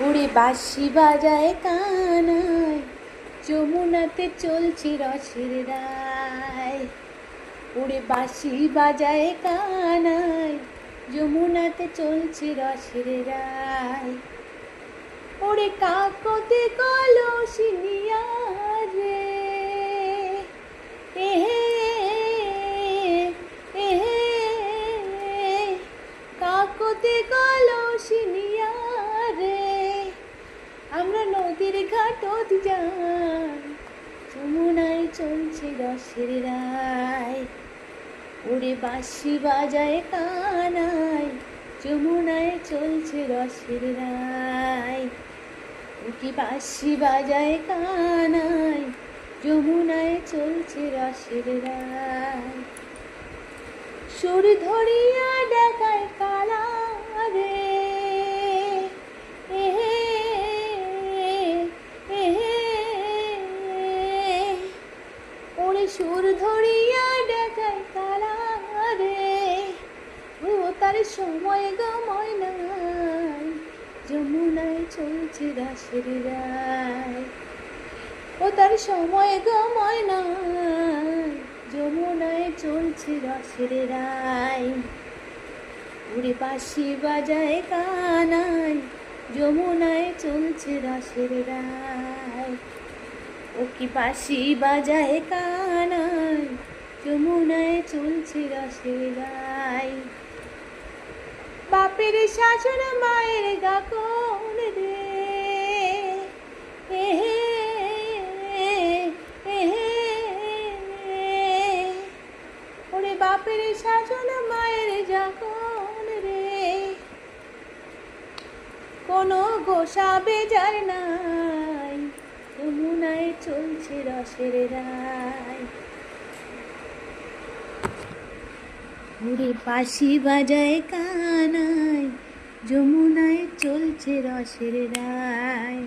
ওরে বাঁশি বাজায় কানাই, যমুনাতে চলছে রসের রায়। ওরে বাঁশি বাজায় কানাই, যমুনাতে চলছে রসের রায়। ওরে কাকতে কলসি নিয়া রে, এহে এহে কাকতে কলসি নিয়া রে, আমরা নদীর ঘাটত যাই, যমুনায় চলছে রসের রায়। ওরে বাঁশি বাজায় কানাই, যমুনায় চলছে রসের রায়। ওকে বাঁশি বাজায় কানাই, যমুনায় চলছে রসের রায়। সুর ধরিয়া ডাকায় কালা রে, এহে এহে ওরে সুর ধরিয়া ডাকায় কালা রে, ও তার সময় গময় নাই, যমুনায় চলছে রসের রায়। ও তার সময় গময় নাই, যমুনায় চলছে রসের রায়। ওরে বাঁশি বাজায় কানাই, যমুনায় চলছে রসের রায়। ও কি বাঁশি বাজায় কানাই, যমুনায় চলছে রসের রায়। বাপের শাসন মায়ের গাকন রে, এহে এহে ওরে বাপের শাসন মায়ের গাকন রে, কোনো গোসা বেজার নাই, যমুনায় চলছে রসের রায়। ওরে বাঁশি বাজায় কানাই, যমুনায় চলছে রসের রায়।